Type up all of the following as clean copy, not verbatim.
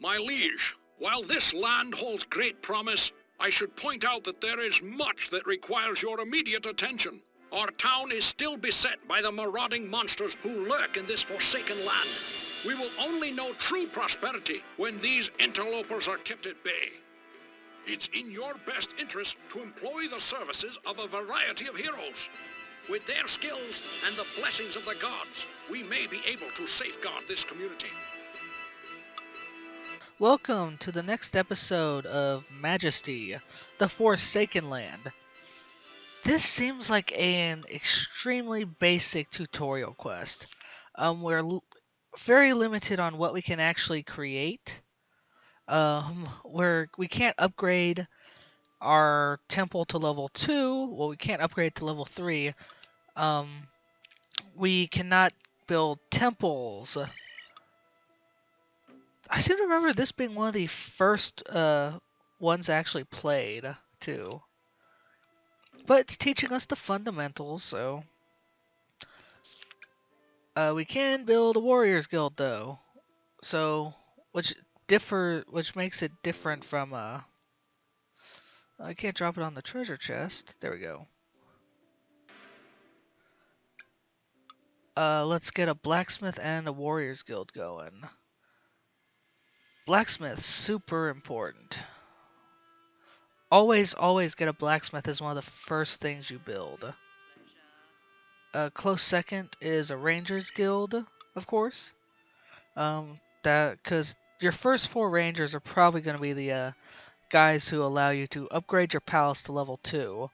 My liege, while this land holds great promise, I should point out that there is much that requires your immediate attention. Our town is still beset by the marauding monsters who lurk in this forsaken land. We will only know true prosperity when these interlopers are kept at bay. It's in your best interest to employ the services of a variety of heroes. With their skills and the blessings of the gods, we may be able to safeguard this community. Welcome to the next episode of Majesty, the Forsaken Land. This seems like an extremely basic tutorial quest. We're very limited on what we can actually create. We can't upgrade our temple to level 2. Well, we can't upgrade to level 3. We cannot build temples. I seem to remember this being one of the first ones I actually played, too. But it's teaching us the fundamentals, so... we can build a warrior's guild, though. So, which makes it different from, I can't drop it on the treasure chest. There we go. Let's get a blacksmith and a warrior's guild going. Blacksmith, super important. Always get a blacksmith as one of the first things you build. A close second is a ranger's guild, of course. Because your first 4 rangers are probably going to be the guys who allow you to upgrade your palace to level 2.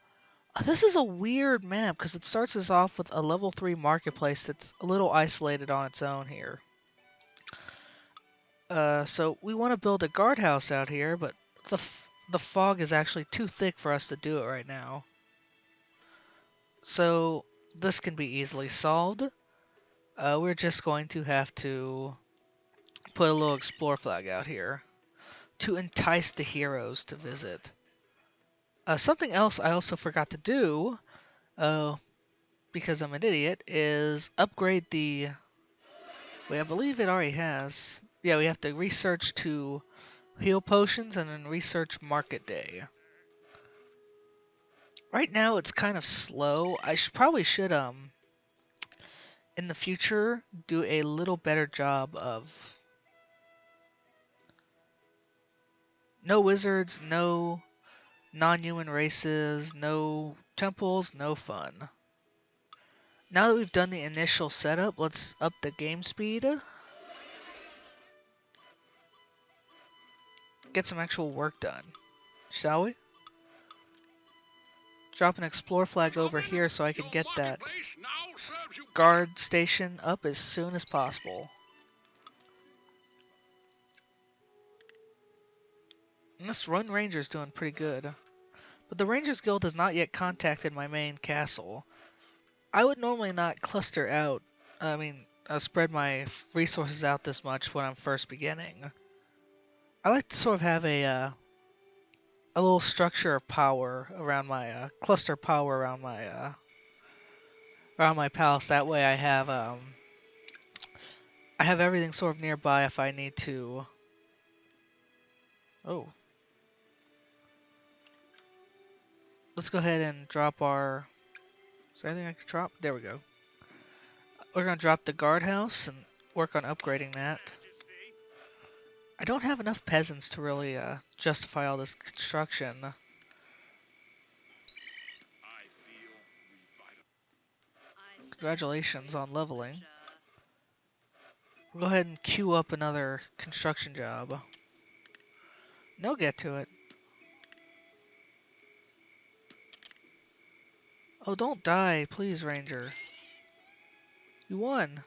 This is a weird map because it starts us off with a level 3 marketplace that's a little isolated on its own here. So we want to build a guardhouse out here, but the fog is actually too thick for us to do it right now. So this can be easily solved. We're just going to have to put a little explore flag out here to entice the heroes to visit. Something else I also forgot to do, because I'm an idiot, is upgrade the... Wait, I believe it already has. Yeah, we have to research to heal potions and then research market day. Right now it's kind of slow. I probably should in the future do a little better job of no wizards, no non-human races, no temples, no fun. Now that we've done the initial setup, let's up the game speed. Get some actual work done, shall we? Drop an explore flag over here so I can get that guard station up as soon as possible. And this Run Ranger's doing pretty good. But the Rangers Guild has not yet contacted my main castle. I would normally not cluster out, spread my resources out this much when I'm first beginning. I like to sort of have a little structure of power around my cluster power around my palace. That way, I have everything sort of nearby if I need to. Oh, let's go ahead and drop our. Is there anything I can drop? There we go. We're gonna drop the guardhouse and work on upgrading that. I don't have enough peasants to really justify all this construction. Congratulations on leveling. We'll go ahead and queue up another construction job. No, get to it. Oh, don't die, please, Ranger. You won.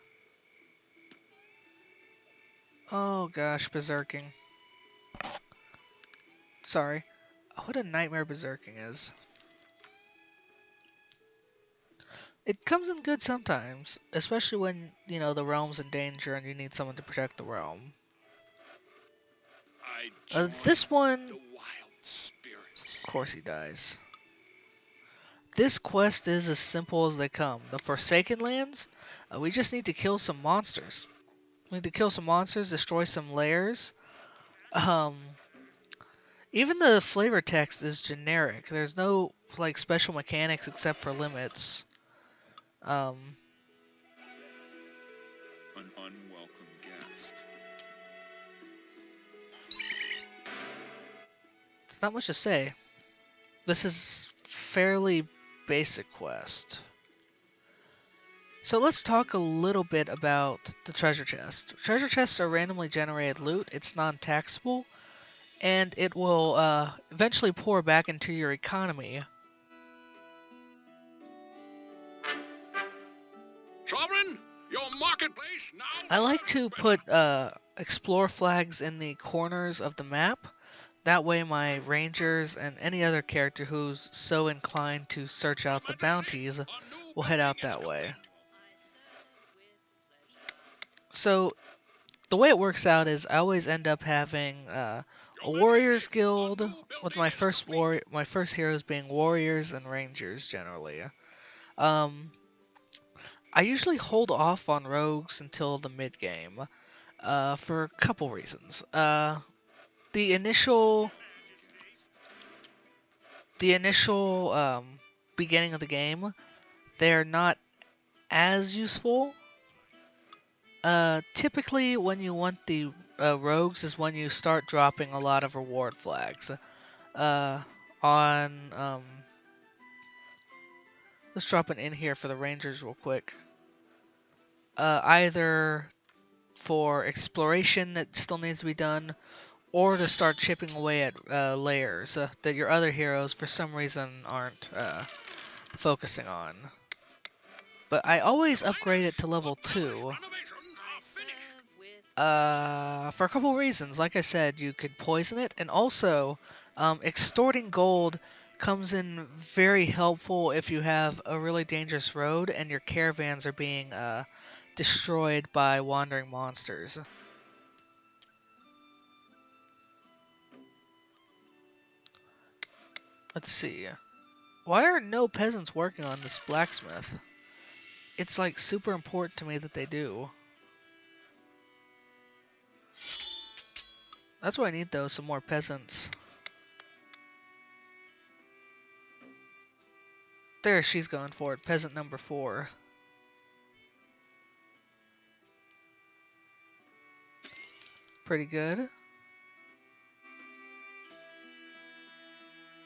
Oh gosh, berserking. Sorry. What a nightmare berserking is. It comes in good sometimes, especially when, you know, the realm's in danger and you need someone to protect the realm. This one... Of course he dies. This quest is as simple as they come. The Forsaken Lands, we just need to kill some monsters. We need to kill some monsters, destroy some lairs, Um, even the flavor text is generic. There's no like special mechanics except for limits. Um, An unwelcome guest. it's not much to say. This is fairly basic quest. So let's talk a little bit about the treasure chest. Treasure chests are randomly generated loot. It's non-taxable, and it will eventually pour back into your economy. Sovereign, your marketplace now I like serves to better. put explore flags in the corners of the map. That way my rangers and any other character who's so inclined to search Your out the Majesty, bounties a new will head building out is that way. complete. So the way it works out is I always end up having Your a Majesty, warriors a guild new with building is complete. my first heroes being warriors and rangers generally. Um, I usually hold off on rogues until the mid game for a couple reasons. The initial beginning of the game, they're not as useful. Typically, when you want the rogues is when you start dropping a lot of reward flags. Uh, on let's drop an in here for the rangers real quick. Either for exploration that still needs to be done, or to start chipping away at layers that your other heroes for some reason aren't focusing on. But I always Your upgrade Highness, it to the level palace 2. renovations are finished. For a couple reasons. Like I said, you could poison it, and also, extorting gold comes in very helpful if you have a really dangerous road and your caravans are being destroyed by wandering monsters. Let's see. Why are no peasants working on this blacksmith? It's like super important to me that they do. That's what I need though, some more peasants. There, she's going for it. Peasant number 4. Pretty good.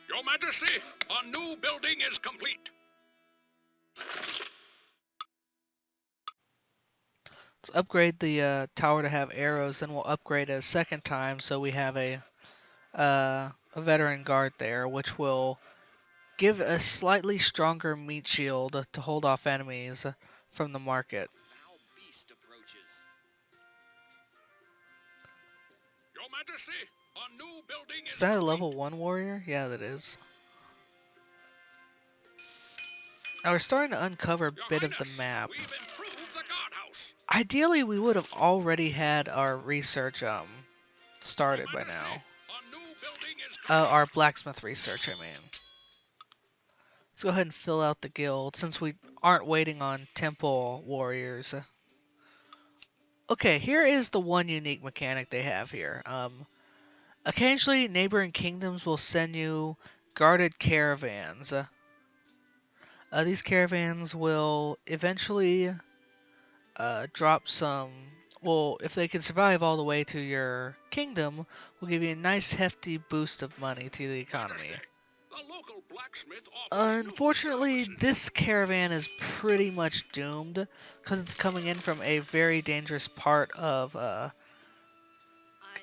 Your Majesty, a new building is complete. Let's upgrade the tower to have arrows, then we'll upgrade it a second time so we have a veteran guard there, which will give a slightly stronger meat shield to hold off enemies from the market. Now beast approaches. Your Majesty, a new building Is is that a complete. level 1 warrior? Yeah, that is. Now we're starting to uncover a Your bit of the Highness, map. we've improved the guardhouse. Ideally, we would have already had our research Your started by Majesty, now. a new building is complete. Our blacksmith research, I mean. Let's go ahead and fill out the guild since we aren't waiting on temple warriors. Okay, here is the one unique mechanic they have here. Occasionally, neighboring kingdoms will send you guarded caravans. These caravans will eventually drop some. Well, if they can survive all the way to your kingdom, will give you a nice hefty boost of money to the economy. Majesty, the local blacksmith offers new Unfortunately, services. this caravan is pretty much doomed because it's coming in from a very dangerous part of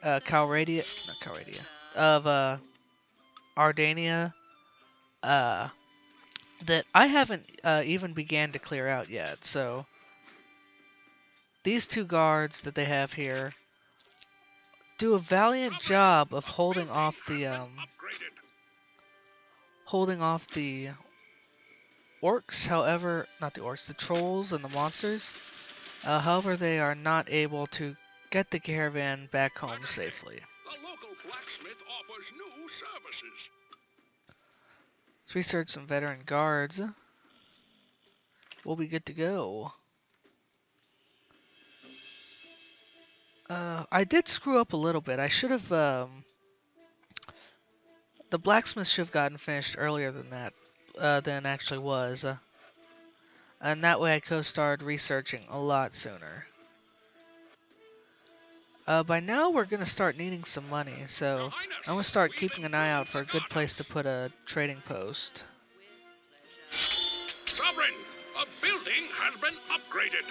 Calradia, not Calradia, of Ardania, uh, that I haven't even began to clear out yet. So these two guards that they have here do a valiant Sovereign, job of a building has been upgraded. holding off the orcs. However, not the orcs, the trolls and the monsters. However, they are not able to get the caravan back home Majesty, safely. the local blacksmith offers new services. Let's research some veteran guards. We'll be good to go. I did screw up a little bit. I should have, the blacksmith should have gotten finished earlier than that, than it actually was. And that way I could have started researching a lot sooner. By now we're gonna start needing some money, so I'm gonna start keeping an eye out for a good place to put a trading post. Sovereign, a building has been upgraded.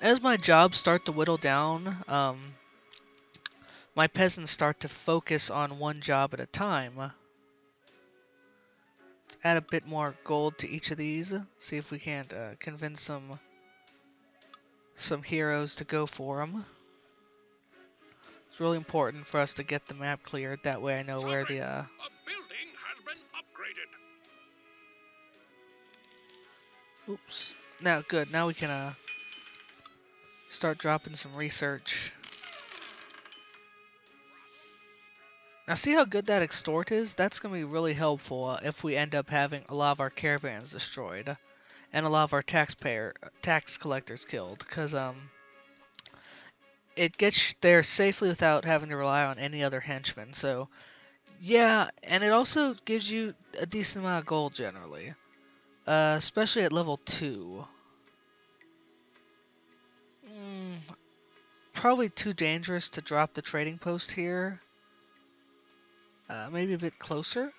As my jobs start to whittle down, my peasants start to focus on one job at a time. Let's add a bit more gold to each of these. See if we can't convince some heroes to go for them. It's really important for us to get the map cleared. That way I know where the A building has been upgraded. Oops. Now, good. Now we can start dropping some research. Now, see how good that extort is? That's going to be really helpful if we end up having a lot of our caravans destroyed and a lot of our tax collectors killed, because it gets there safely without having to rely on any other henchmen. So, yeah, and it also gives you a decent amount of gold generally, especially at level 2. Probably too dangerous to drop the trading post here. Maybe a bit closer.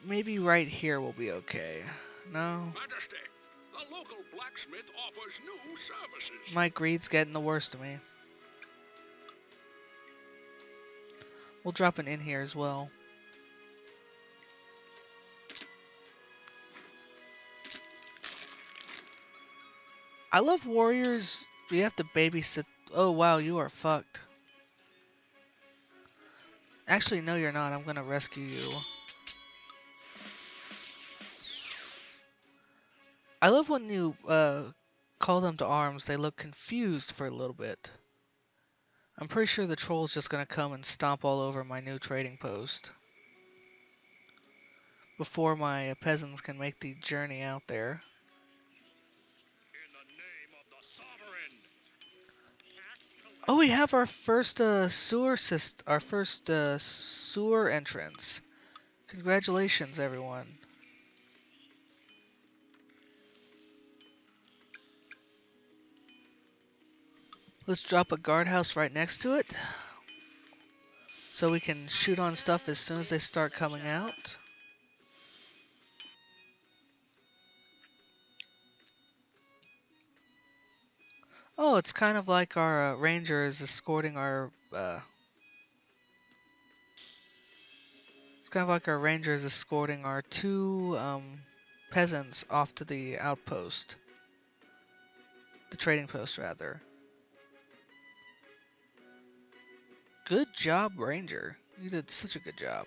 Maybe right here will be okay. No? Majesty, the local blacksmith offers new services. My greed's getting the worst of me. We'll drop an inn here as well. I love warriors. You have to babysit. Oh wow, you are fucked. Actually, no you're not. I'm gonna rescue you. I love when you call them to arms, they look confused for a little bit. I'm pretty sure the troll's just gonna come and stomp all over my new trading post before my peasants can make the journey out there. In the name of the sovereign. Oh, we have our first sewer entrance. Congratulations, everyone. Let's drop a guardhouse right next to it, so we can shoot on stuff as soon as they start coming out. Oh, it's kind of like our rangers escorting our. It's kind of like our rangers escorting our two peasants off to the outpost, the trading post rather. Good job, Ranger. You did such a good job.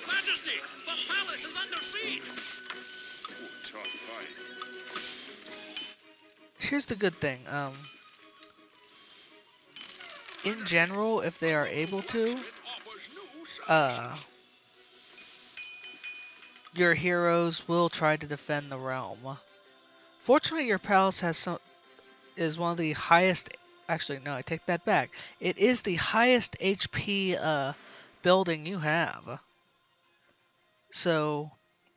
Majesty, the palace is under siege. Tough fight. Here's the good thing. In general, if they are able to, your heroes will try to defend the realm. Fortunately, your palace is one of the highest. Actually, no, I take that back. It is the highest HP building you have. So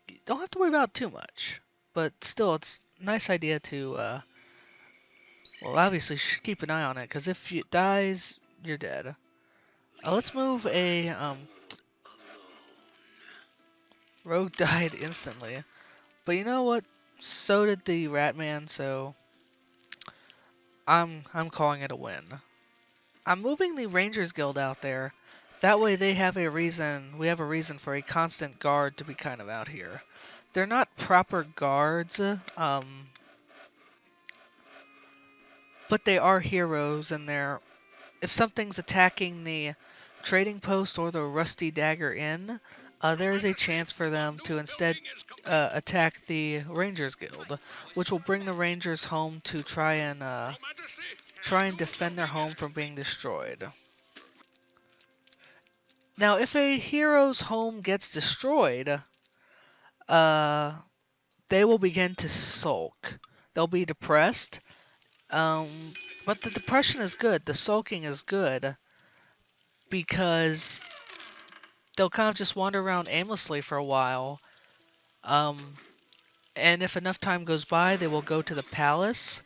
you don't have to worry about too much. But still, it's a nice idea to, well, obviously keep an eye on it, because if it dies, you're dead. Let's move a, Rogue died instantly. But you know what? So did the Ratman, so I'm calling it a win. I'm moving the Rangers Guild out there. That way we have a reason for a constant guard to be kind of out here. They're not proper guards, but they are heroes, and if something's attacking the trading post or the Rusty Dagger Inn, there is a chance for them to instead attack the Rangers Guild, which will bring the Rangers home to try and defend their home from being destroyed. Now, if a hero's home gets destroyed, uh, they will begin to sulk. They'll be depressed. But the depression is good. The sulking is good because they'll kind of just wander around aimlessly for a while. And if enough time goes by, they will go to the palace.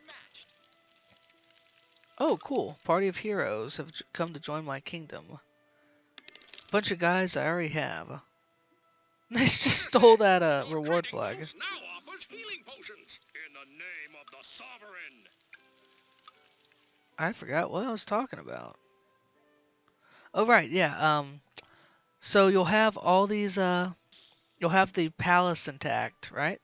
Oh, cool. Party of heroes have come to join my kingdom. Bunch of guys I already have. They just stole that Your reward trading flag. post now offers healing potions. In the name of the sovereign. I forgot what I was talking about. Oh, right, yeah. So you'll have all these, you'll have the palace intact, right?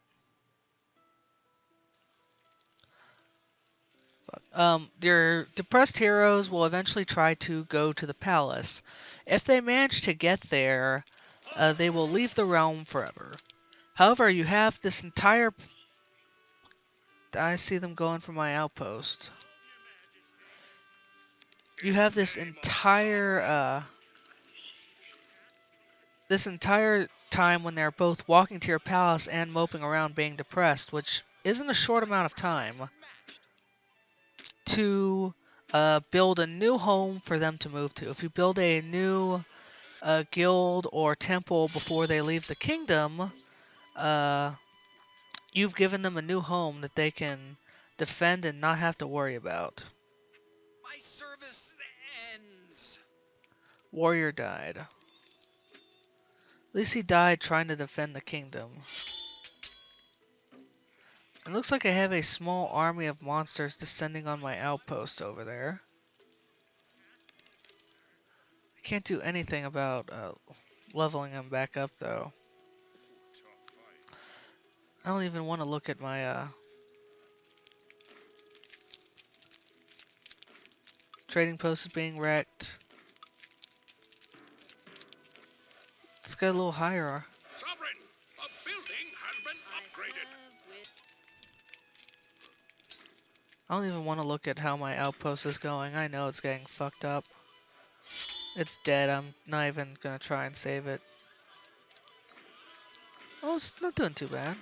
Your depressed heroes will eventually try to go to the palace. If they manage to get there, they will leave the realm forever. However, you have this entire... I see them going from my outpost. You have this entire time when they're both walking to your palace and moping around being depressed, which isn't a short amount of time, to build a new home for them to move to. If you build a new guild or temple before they leave the kingdom, you've given them a new home that they can defend and not have to worry about. My service ends. Warrior died. At least he died trying to defend the kingdom. It looks like I have a small army of monsters descending on my outpost over there. I can't do anything about leveling them back up, though. I don't even want to look at my trading post is being wrecked. Let's get a little higher. Sovereign, a building has been upgraded. I don't even want to look at how my outpost is going. I know it's getting fucked up. It's dead. I'm not even gonna try and save it. Oh, it's not doing too bad.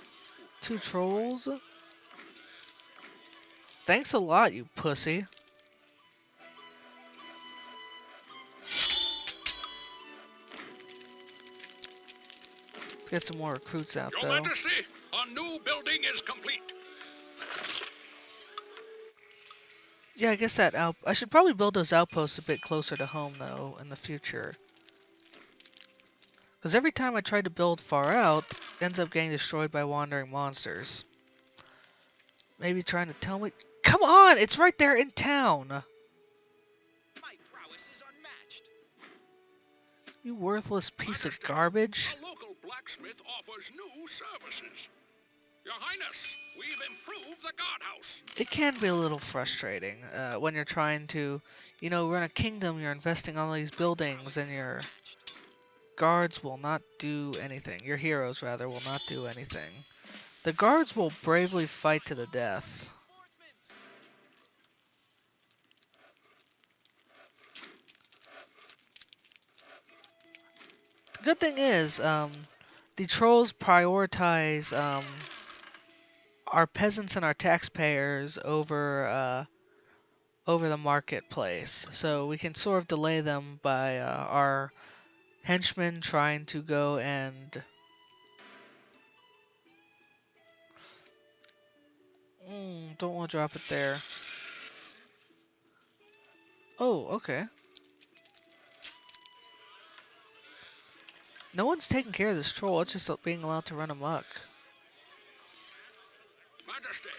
2 trolls. Thanks a lot, you pussy. Let's get some more recruits out, Your though. Majesty, a new building is complete. Yeah, I guess I should probably build those outposts a bit closer to home, though, in the future. Because every time I try to build far out, it ends up getting destroyed by wandering monsters. Maybe trying to tell me... Come on! It's right there in town! My prowess is unmatched. You worthless piece of Majesty, garbage. a local blacksmith offers new services. Your Highness, we've improved the guardhouse. It can be a little frustrating when you're trying to, run a kingdom, you're investing all these buildings, and your guards will not do anything. Your heroes, rather, will not do anything. The guards will bravely fight to the death. The good thing is, the trolls prioritize our peasants and our taxpayers over the marketplace, so we can sort of delay them by our henchmen trying to go and don't want to drop it there. Oh, okay. No one's taking care of this troll, it's just being allowed to run amok. Majesty,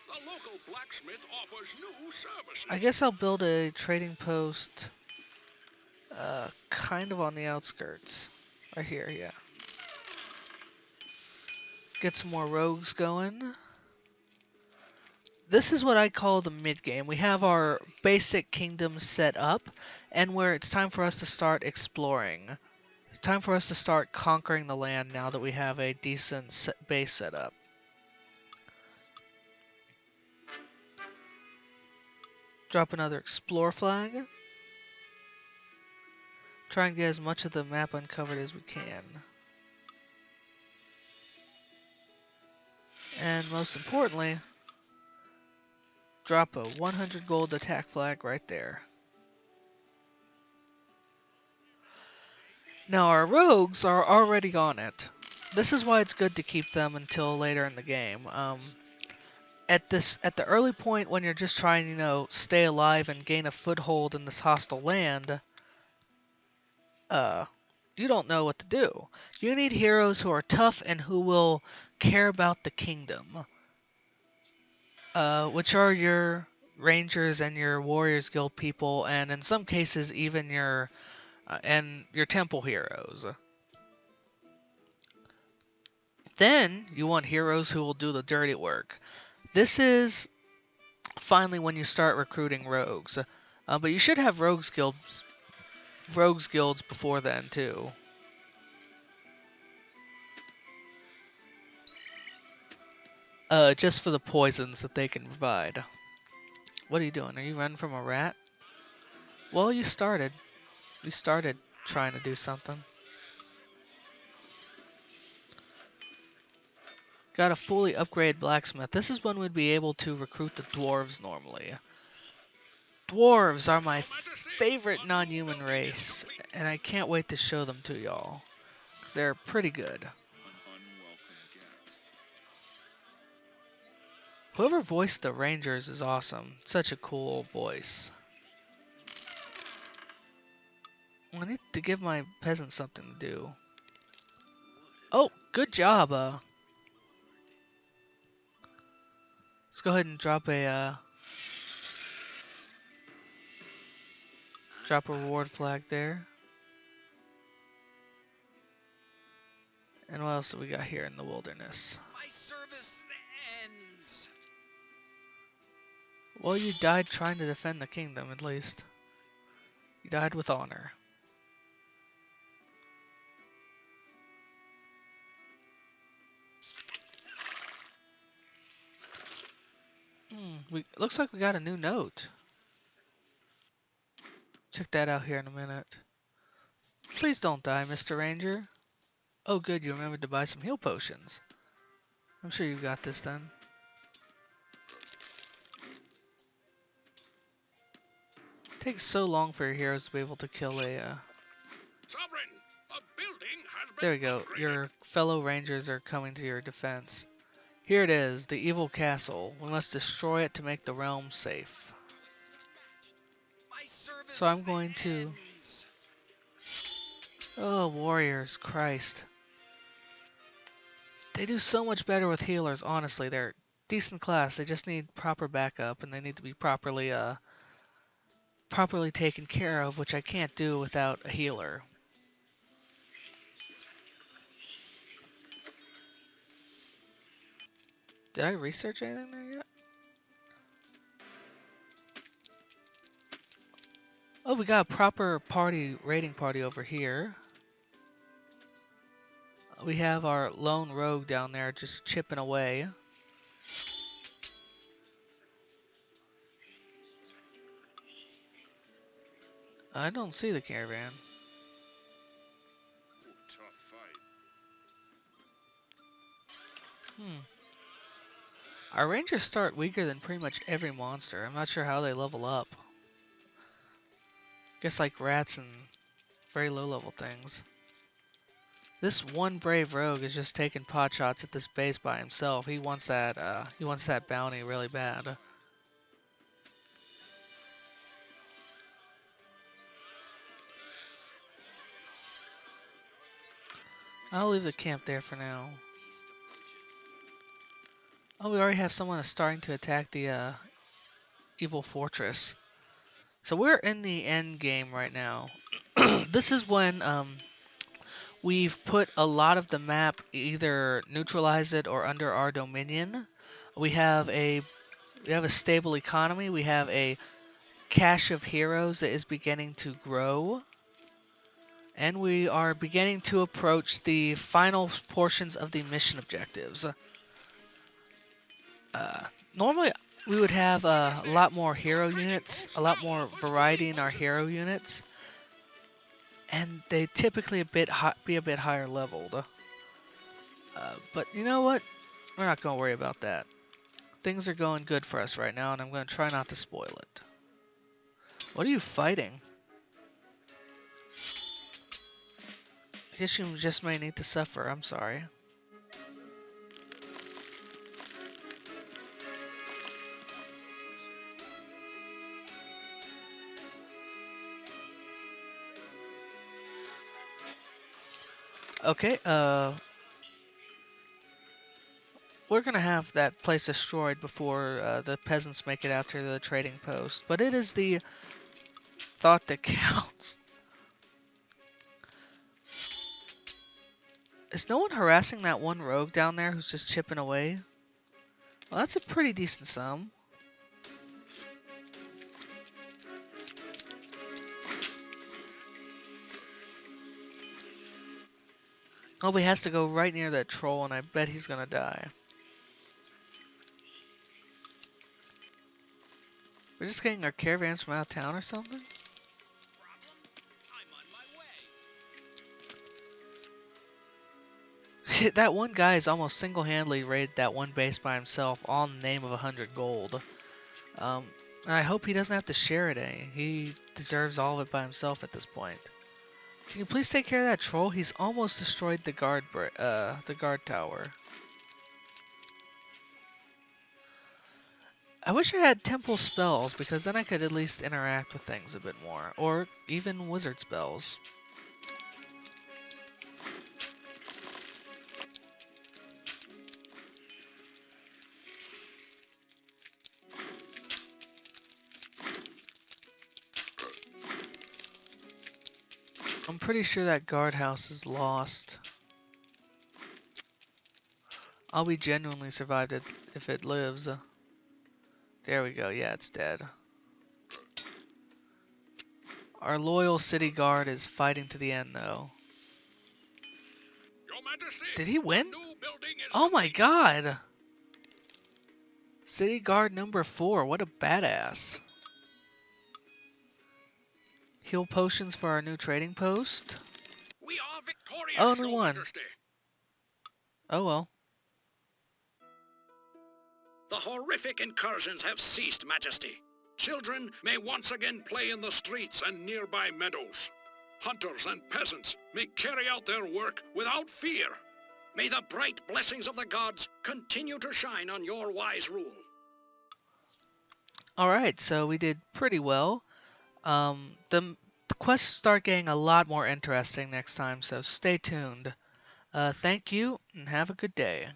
the local blacksmith offers new services. I guess I'll build a trading post kind of on the outskirts. Right here, yeah. Get some more rogues going. This is what I call the mid-game. We have our basic kingdom set up, and where it's time for us to start exploring. It's time for us to start conquering the land now that we have a decent base set up. Drop another explore flag. Try and get as much of the map uncovered as we can. And most importantly, drop a 100 gold attack flag right there. Now our rogues are already on it. This is why it's good to keep them until later in the game. At the early point when you're just trying, stay alive and gain a foothold in this hostile land, you don't know what to do. You need heroes who are tough and who will care about the kingdom, which are your rangers and your warriors guild people, and in some cases even your temple heroes. Then you want heroes who will do the dirty work. This is finally when you start recruiting rogues, but you should have rogues guilds before then too. Just for the poisons that they can provide. What are you doing? Are you running from a rat? Well, you started. You started trying to do something. Got a fully upgraded blacksmith. This is when we'd be able to recruit the dwarves normally. Dwarves are my favorite non-human race, and I can't wait to show them to y'all, because they're pretty good. Whoever voiced the rangers is awesome. Such a cool voice. I need to give my peasants something to do. Oh, good job. Let's go ahead and drop a reward flag there. And what else do we got here in the wilderness? My service ends. Well, you died trying to defend the kingdom, at least. You died with honor. Looks like we got a new note. Check that out here in a minute. Please don't die, Mr. Ranger. Oh good, you remembered to buy some heal potions. I'm sure you got this then. It takes so long for your heroes to be able to kill a... Sovereign, a building has been There we go. upgraded. Your fellow rangers are coming to your defense. Here it is, the evil castle. We must destroy it to make the realm safe. My service So I'm going to... ends. Oh, warriors, Christ. They do so much better with healers, honestly. They're decent class. They just need proper backup, and they need to be properly taken care of, which I can't do without a healer. Did I research anything there yet? Oh, we got a proper raiding party over here. We have our lone rogue down there just chipping away. I don't see the caravan. Tough fight. Our rangers start weaker than pretty much every monster. I'm not sure how they level up. Guess like rats and very low level things. This one brave rogue is just taking pot shots at this base by himself. He wants that bounty really bad. I'll leave the camp there for now. Oh, we already have someone starting to attack the evil fortress. So we're in the end game right now. This is when we've put a lot of the map either neutralized it or under our dominion. We have a stable economy. We have a cache of heroes that is beginning to grow. And we are beginning to approach the final portions of the mission objectives. Normally, we would have a lot more hero units, a lot more variety in our hero units. and they typically be a bit higher leveled. But you know what? We're not gonna worry about that. Things are going good for us right now, and I'm gonna try not to spoil it. What are you fighting? I guess you just may need to suffer. I'm sorry. Okay, we're gonna have that place destroyed before the peasants make it out to the trading post. But it is the thought that counts. Is no one harassing that one rogue down there who's just chipping away? Well, that's a pretty decent sum. Oh, he has to go right near that troll, and I bet he's gonna die. We're just getting our caravans from out of town or something? I'm on my way. That one guy is almost single-handedly raided that one base by himself, all in the name of 100 gold. And I hope he doesn't have to share it any. He deserves all of it by himself at this point. Can you please take care of that troll? He's almost destroyed the guard tower. I wish I had temple spells, because then I could at least interact with things a bit more. Or even wizard spells. I'm pretty sure that guardhouse is lost. I'll be genuinely survived if it lives. There we go, yeah, it's dead. Our loyal city guard is fighting to the end, though. Your Majesty, Did he win? new building is Oh my complete. god! City guard number 4, what a badass. Heal potions for our new trading post. We are victorious, Oh, only Your one. Majesty. Oh well. The horrific incursions have ceased, Majesty. Children may once again play in the streets and nearby meadows. Hunters and peasants may carry out their work without fear. May the bright blessings of the gods continue to shine on your wise rule. Alright, so we did pretty well. The quests start getting a lot more interesting next time, so stay tuned. Thank you, and have a good day.